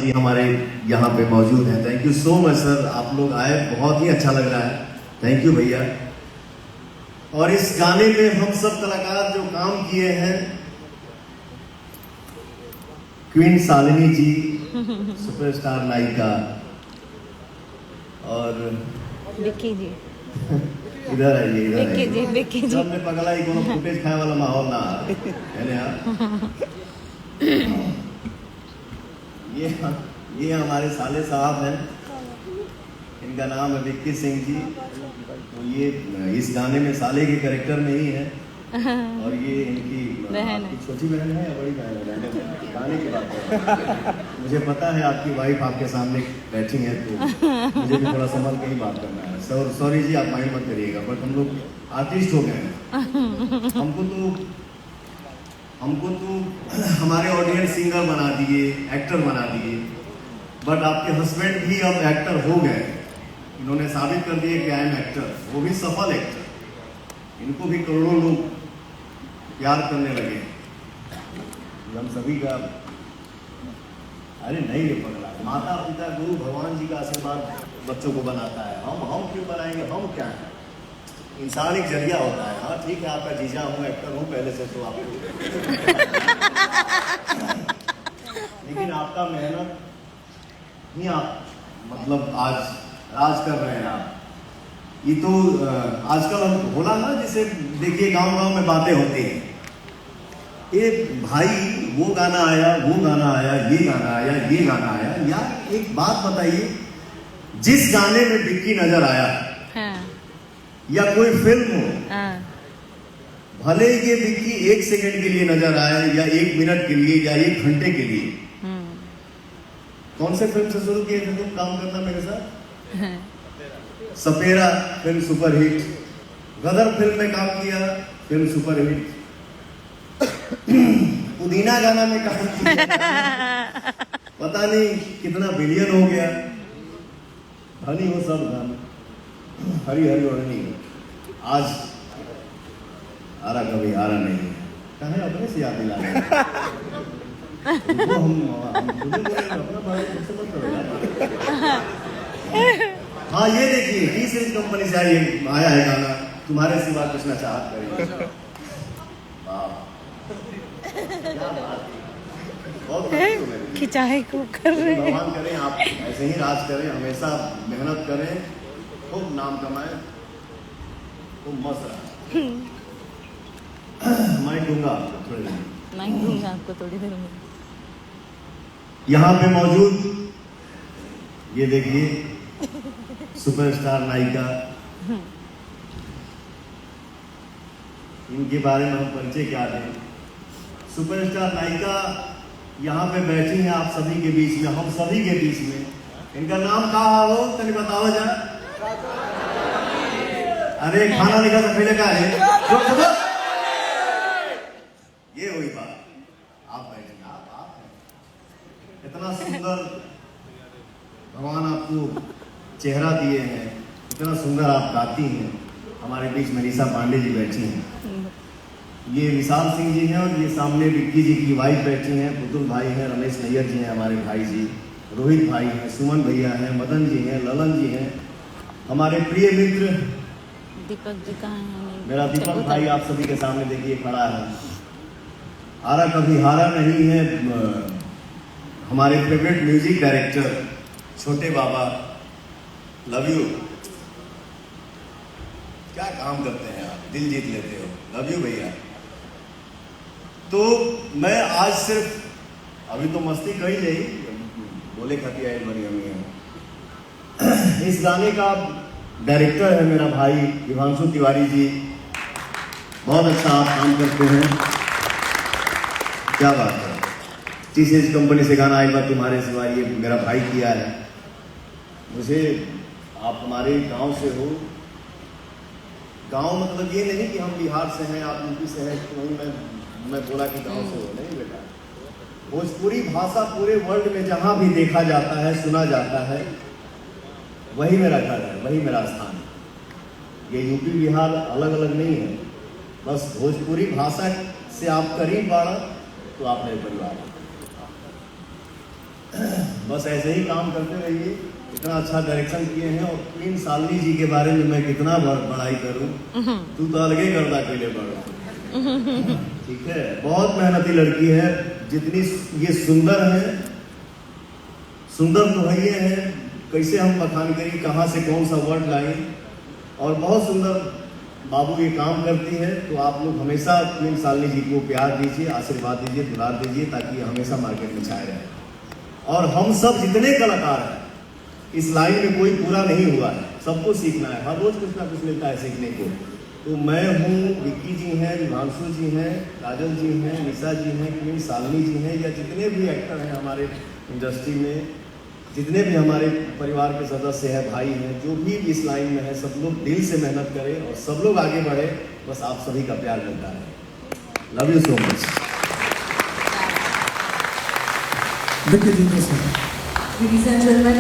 जी हमारे यहाँ पे मौजूद हैं। Thank you so much sir, आप लोग आए, बहुत ही अच्छा लग रहा है। थैंक यू भैया। और इस गाने में हम सब कलाकार जो काम किए हैं, क्वीन शालिनी जी, सुपरस्टार नायिका, और विक्की जी इधर आइए, इधर विक्की जी, विक्की जी। हमने पगला ही कोनो फुटेज खाए वाला माहौल ना है ना यार। ये हमारे साले साहब हैं, इनका नाम है विक्की सिंह जी। तो ये इस गाने में साले के कैरेक्टर में ही है, और ये इनकी बहन है। छोटी बहन है या बड़ी बहन है? गाने की बात है। मुझे पता है आपकी वाइफ आपके सामने बैठी है, तो मुझे भी थोड़ा संभल के ही बात करना है। सॉरी जी, आप माइंड मत करिएगा, बट हम लोग आर्टिस्ट हो गए हैं। हमको तो हमारे ऑडियंस सिंगर बना दिए, एक्टर बना दिए, बट आपके हस्बैंड भी अब एक्टर हो गए। इन्होंने साबित कर दिए कि आई एम एक्टर, वो भी सफल एक्टर। इनको भी करोड़ों लोग प्यार करने लगे। हम सभी का, अरे नहीं रे पगला, माता पिता गुरु भगवान जी का आशीर्वाद बच्चों को बनाता है। हम क्यों बनाएंगे? हम क्या है, इंसान एक जरिया होता है। हाँ ठीक है, आपका जीजा हूँ, एक्टर हूँ पहले से, तो आपको लेकिन आपका मेहनत ही आप मतलब आज राज कर रहे हैं आप। ये तो आजकल हम बोला ना, जैसे देखिए गांव गांव में बातें होती हैं, ये भाई वो गाना आया, वो गाना आया, ये गाना आया, ये गाना आया। यार एक बात बताइए, जिस गाने में विक्की नजर आया, हाँ। या कोई फिल्म हो, हाँ। भले ये विक्की 1 सेकंड के लिए नजर आए, या 1 मिनट के लिए, या 1 घंटे के लिए। कौन से फिल्म से शुरू किए थे तुम काम करना मेरे साथ? सपेरा फिल्म सुपरहिट, गदर फिल्म में काम किया, फिल्म सुपरहिट, पुदीना गाना में काम किया, पता नहीं कितना बिलियन हो गया। धनी हो सब धन, हरी हरी ओढ़नी। आज आरा कभी हारा नहीं है, कहे अपने से याद दिला रहे हैं। हाँ ये देखिए, टी सीरीज कंपनी से आया है गाना, तुम्हारे सिवा कुछ ना चाहत करेंगे। बहुत खिंचाई को कर रहे हैं। भगवान करें आप ऐसे ही राज करें, हमेशा मेहनत करें, खूब नाम कमाएं, खूब मस्त रहे। मैं दूंगा आपको थोड़ी देर, मैं दूंगा आपको थोड़ी देर में। यहाँ पे मौजूद ये देखिए सुपरस्टार नायिका, इनके बारे में हम परिचय क्या दें। सुपरस्टार नायिका यहाँ पे बैठी हैं आप सभी के बीच में, हम सभी के बीच में। इनका नाम कहा हो तनी बताओ जा। अरे खाना लिखा था पहले का है, ये हुई बात। आप बैठे, आप इतना सुंदर भगवान आपको चेहरा दिए हैं, इतना सुंदर आप गाती हैं। हमारे बीच में रीसा पांडे जी बैठी हैं, ये विशाल सिंह जी हैं, और ये सामने विक्की जी की वाइफ बैठी हैं, पुतुल भाई हैं, रमेश नैयर जी हैं हमारे भाई जी, रोहित भाई हैं, सुमन भैया हैं, मदन जी हैं, ललन जी हैं, हमारे प्रिय मित्र दीपक जी कहाँ हैं? मेरा दीपक भाई आप सभी के सामने देखिए खड़ा है। आरा कभी हारा नहीं है, हमारे फेवरेट म्यूजिक डायरेक्टर छोटे बाबा, लव यू। क्या काम करते हैं आप, दिल जीत लेते हो, लव यू भैया। तो मैं आज सिर्फ, अभी तो मस्ती कही नहीं, बोले खाती आई बनी हमें। इस गाने का डायरेक्टर है मेरा भाई हिमांशु तिवारी जी, बहुत अच्छा आप काम करते हैं, क्या बात है। टी सीरीज कंपनी से गाना एक बार तुम्हारे सिवा, ये मेरा भाई किया है। मुझे आप हमारे गांव से हो, गांव मतलब ये नहीं कि हम बिहार से हैं, आप यूपी से हैं, तो मैं बोला कि गांव से हो, नहीं बेटा। भोजपुरी भाषा पूरे वर्ल्ड में जहां भी देखा जाता है, सुना जाता है, वही मेरा घर है, वही मेरा स्थान है। ये यूपी बिहार अलग अलग नहीं है, बस भोजपुरी भाषा से आप करीब बाढ़ तो आप मेरे परिवार हैं। बस ऐसे ही काम करते रहिए। इतना अच्छा डायरेक्शन किए हैं। और क्वीन शालिनी जी के बारे में मैं कितना बड़ाई करूं, तू तो अलग ही गर्दा के लिए बड़ा। ठीक है, बहुत मेहनती लड़की है। जितनी ये सुंदर है, सुंदर तो है ये है, कैसे हम बखान करें, कहाँ से कौन सा वर्ड लाएं। और बहुत सुंदर बाबू ये काम करती है। तो आप लोग हमेशा क्वीन शालिनी जी को प्यार दीजिए, आशीर्वाद दीजिए, दुलार दीजिए, ताकि ये हमेशा मार्केट में छाए रहे। और हम सब जितने कलाकार हैं, इस लाइन में कोई पूरा नहीं हुआ है, सबको सीखना है। हर रोज कुछ ना कुछ मिलता है सीखने को। तो मैं हूँ, विक्की जी हैं, विभांशु जी हैं, काजल जी हैं, निशा जी हैं, क्वीन शालिनी जी हैं, या जितने भी एक्टर हैं हमारे इंडस्ट्री में, जितने भी हमारे परिवार के सदस्य हैं, भाई हैं, जो भी इस लाइन में है, सब लोग दिल से मेहनत करें और सब लोग आगे बढ़े। बस आप सभी का प्यार मिलता है। Love you so much. Vicky ji, sir. Ladies and gentlemen,